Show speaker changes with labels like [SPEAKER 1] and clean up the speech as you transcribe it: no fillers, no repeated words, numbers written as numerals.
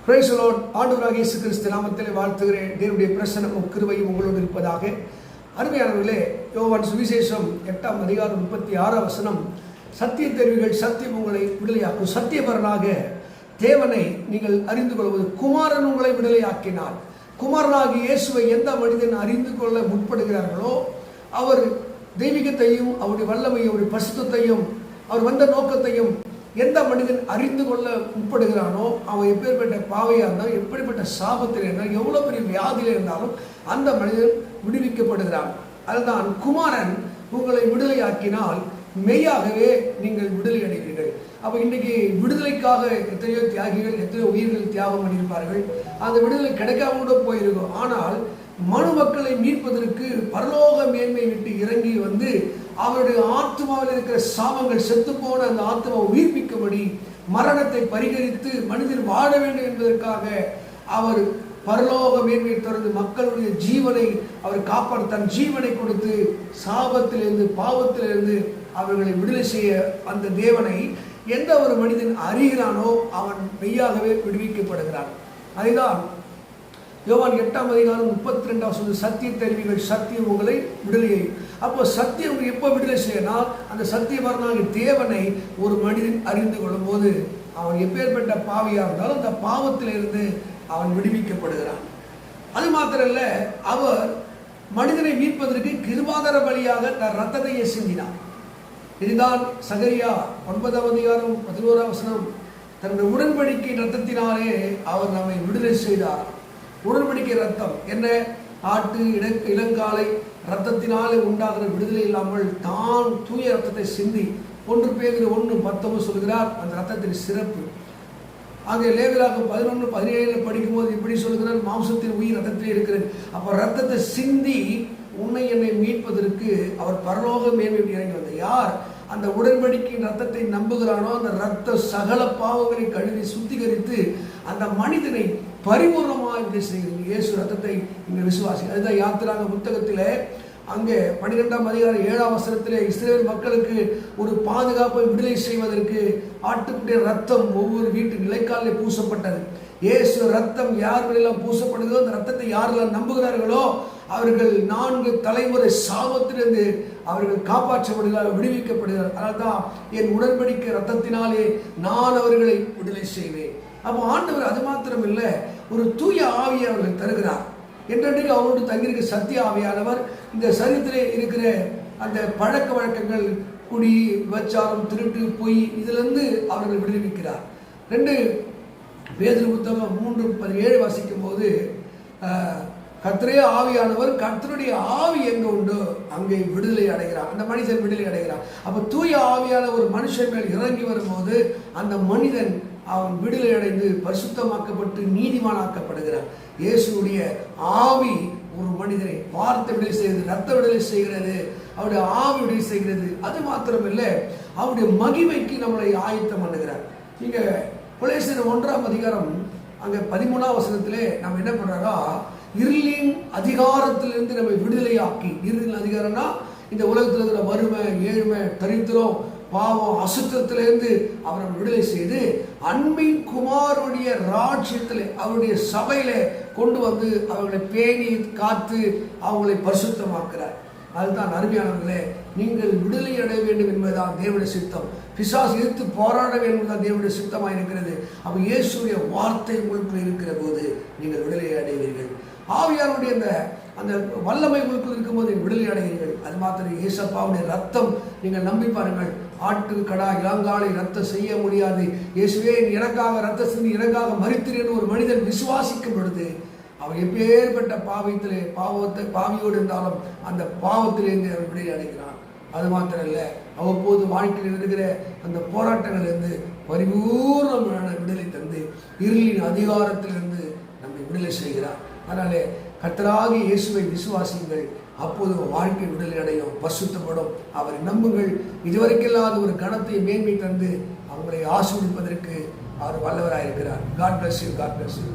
[SPEAKER 1] Praise the Lord. ஆண்டவராகிய இயேசு கிறிஸ்து நாமத்திலே வாழ்த்துகிறேன். தேவனுடைய பிரசன்னமும் கிருபையும் உங்களோடு இருப்பதாக. அருமையானவர்களே, யோவான் சுவிசேஷம் 8ஆம் அதிகாரம் 36ஆம் வசனம், சத்திய தெரிவிகள் சத்தியம் உங்களை விடுதலையாக்கும். சத்தியபரனாக தேவனை நீங்கள் அறிந்து கொள்வது, குமாரன் உங்களை விடுதலையாக்கினார். குமாரனாகி இயேசுவை எந்த மனிதன் அறிந்து கொள்ள முற்படுகிறார்களோ அவர் தெய்வீகத்தையும் அவருடைய வல்லமையும் அவருடைய பரிசுத்தத்தையும் அவர் வந்த நோக்கத்தையும் எந்த மனிதன் அறிந்து கொள்ள முற்படுகிறானோ அவன் எப்பேற்பட்ட பாவையாக இருந்தாலும், எப்படிப்பட்ட சாபத்தில் இருந்தாலும், எவ்வளோ பெரிய வியாதியில் இருந்தாலும் அந்த மனிதன் விடுவிக்கப்படுகிறான். அதுதான் குமாரன் உங்களை விடுதலையாக்கினால் மெய்யாகவே நீங்கள் விடுதலை அடைவீர்கள். அப்போ இன்றைக்கி விடுதலைக்காக எத்தனையோ தியாகிகள், எத்தனையோ உயிர்கள் தியாகம் பண்ணியிருப்பார்கள். அந்த விடுதலை கிடைக்காம கூட போயிருக்கும். ஆனால் மனு மக்களை மீட்பதற்கு பரலோக மேன்மை விட்டு இறங்கி வந்து அவருடைய ஆத்மாவில் இருக்கிற சாபங்கள் செத்து போன அந்த ஆத்மாவை உயிர்ப்பிக்கும்படி மரணத்தை பரிகரித்து மனிதர் வாழ வேண்டும் என்பதற்காக அவர் பரலோக மேன்மையை தொடர்ந்து மக்களுடைய ஜீவனை அவர் காப்பாற்ற தன் ஜீவனை கொடுத்து சாபத்திலிருந்து பாவத்திலிருந்து அவர்களை விடுதலை செய்ய அந்த தேவனை எந்த ஒரு மனிதன் அறிகிறானோ அவன் மெய்யாகவே விடுவிக்கப்படுகிறான். அதுதான் யோவான் 8ஆம் அதிகாரம் 32ஆம் வசனம், சத்திய தெரிவிகள் சத்தியம் உங்களை விடுதலையை. அப்போ சத்தியம் எப்போ விடுதலை செய்யணும்? அந்த சத்தியபரனாகிய தேவனை ஒரு மனிதன் அறிந்து கொள்ளும் போது அவன் எப்பேற்பட்ட பாவியாக இருந்தாலும் அந்த பாவத்திலிருந்து அவன் விடுவிக்கப்படுகிறான். அது மாத்திரல்ல, அவர் மனிதனை மீட்பதற்கு கிருபாதார பலியாக தன் ரத்தத்தையே சிந்தினார். இதுதான் சகரியா 9ஆம் அதிகாரம் 11ஆம் வசனம், தன்னுடைய உடன்படிக்கை ரத்தத்தினாலே அவர் நம்மை விடுதலை செய்தார். உடன்படிக்கை ரத்தம் என்ன? ஆட்டு இளங்காலை ரத்தத்தினாலே உண்டாகிற விடுதலை இல்லாமல் தான் தூய ரத்தத்தை சிந்தி 1 பேதுரு 1:19 சொல்கிறார் அந்த ரத்தத்தின் சிறப்பு. அங்கே லேவியராகமம் 11:17 படிக்கும்போது இப்படி சொல்கிறார், மாம்சத்தின் உயிர் ரத்தத்தில் இருக்கிறது. அப்போ ரத்தத்தை சிந்தி உன்னை என்னை மீட்பதற்கு அவர் பரலோக மேன்மை இறங்கி வந்தார். யார் அந்த உடன்படிக்கையின் ரத்தத்தை நம்புகிறானோ அந்த ரத்த சகல பாவங்களை கழுவி சுத்திகரித்து அந்த மனிதனை பரிபூர்ணமாக செய்கிறது. இயேசு ரத்தத்தை இங்கே விசுவாசி. அதுதான் யாத்திராங்க புத்தகத்திலே அங்கே 12ஆம் அதிகாரம் 7ஆம் வசனத்திலே இஸ்ரவேல் மக்களுக்கு ஒரு பாதுகாப்பை விடுதலை செய்வதற்கு ஆட்டுக்குடைய ரத்தம் ஒவ்வொரு வீட்டு நிலைக்காலிலே பூசப்பட்டது. இயேசு ரத்தம் யாரெல்லாம் பூசப்படுதோ அந்த ரத்தத்தை யாரெல்லாம் நம்புகிறார்களோ அவர்கள் 4 தலைமுறை சாபத்திலிருந்து அவர்கள் காப்பாற்றப்படுகிறார், விடுவிக்கப்படுகிறார். அதனால்தான் என் உடன்படிக்கை ரத்தத்தினாலே நான் அவர்களை விடுதலை செய்வேன். அப்போ ஆண்டவர் அது மாத்திரம் இல்லை, ஒரு தூய ஆவியை அவர்கள் தருகிறார். என்றைக்கு அவரோடு தங்கியிருக்க சத்திய ஆவியானவர் இந்த சரீரத்திலே இருக்கிற அந்த பழக்க வழக்கங்கள், குடி, விபச்சாரம், திருட்டு, பொய், இதிலிருந்து அவர்கள் விடுவிக்கிறார். 2 பேதுரு புத்தகம் 3:17 வாசிக்கும் போது, கர்த்தரே ஆவியானவர், கர்த்தருடைய ஆவி எங்கே உண்டோ அங்கே விடுதலை அடைகிறார், அந்த மனிதன் விடுதலை அடைகிறார். அப்போ தூய ஆவியான ஒரு மனுஷன் மேல் இறங்கி வரும்போது அந்த மனிதன் அவன் விடுதலை அடைந்து பரிசுத்தமாக்கப்பட்டு நீதிமானாக்கப்படுகிறான். இயேசுடைய ஆவி ஒரு மனிதனை வார்த்தை விடுதலை செய்கிறது, ரத்த விடுதலை செய்கிறது, அவருடைய ஆவி விடுதலை செய்கிறது. அது மாத்திரமில்லை, அவருடைய மகிமைக்கு நம்மளை ஆயத்தம் பண்ணுகிறார். நீங்க கொலோசியர் 1ஆம் அதிகாரம் அங்கே 13ஆம் வசனத்திலே நம்ம என்ன பண்றாரா, இருளின் அதிகாரத்திலிருந்து நம்மை விடுதலையாக்கி, இருளின் அதிகாரம்னா இந்த உலகத்தில் இருக்கிற வறுமை, ஏழ்மை, தரித்திரம், பாவம், அசுத்தத்திலிருந்து அவரை விடுதலை செய்து அன்பின் குமாருடைய ராஜ்யத்தில் அவருடைய சபையில கொண்டு வந்து அவர்களை பேணி காத்து அவங்களை பரிசுத்தமாக்குறார். அதுதான் அருமையானவர்களே, நீங்கள் விடுதலை அடைய வேண்டும் என்பதுதான் தேவனுடைய சித்தம். பிசாசு எதிர்த்து போராட வேண்டும் என்பதுதான் தேவனுடைய சித்தமாக இருக்கிறது. அப்போ இயேசுடைய வார்த்தை உங்களுக்குள் இருக்கிற போது நீங்கள் விடுதலை அடைவீர்கள். ஆவியாருடைய அந்த வல்லமை உங்களுக்குள் இருக்கும்போது விடுதலை அடைவீர்கள். அது மாத்திரம் இயேசப்பாவுடைய ரத்தம் நீங்கள் நம்பி பாருங்கள். ஆட்டு கடா இளங்காலை ரத்தம் செய்ய முடியாது. இயேசுவே எனக்காக ரத்த சிந்தி எனக்காக மரித்தீர் ஒரு மனிதன் விசுவாசிக்கும் பொழுது அவன் எப்பேற்பட்ட பாவியோடு இருந்தாலும் அந்த பாவத்திலிருந்து அவன் விடுதலை அடைகிறான். அது மாத்திரம் இல்லை, அவ்வப்போது வாழ்க்கையில் இருக்கிற அந்த போராட்டங்களிலிருந்து பரிபூர்ணமான விடுதலை தந்து இருளின் அதிகாரத்திலிருந்து நம்மை விடுதலை செய்கிறார். அதனாலே கர்த்தராகிய இயேசுவை விசுவாசியுங்கள், அப்போது வாழ்க்கை விடுதலை அடையும், பரிசுத்தப்படும். அவரை நம்புங்கள். இதுவரைக்கில்லாத ஒரு கணத்தை மேன்மை தந்து அவங்களை ஆசீர்வதிப்பதற்கு அவர் வல்லவராயிருக்கிறார். God bless you. God bless you.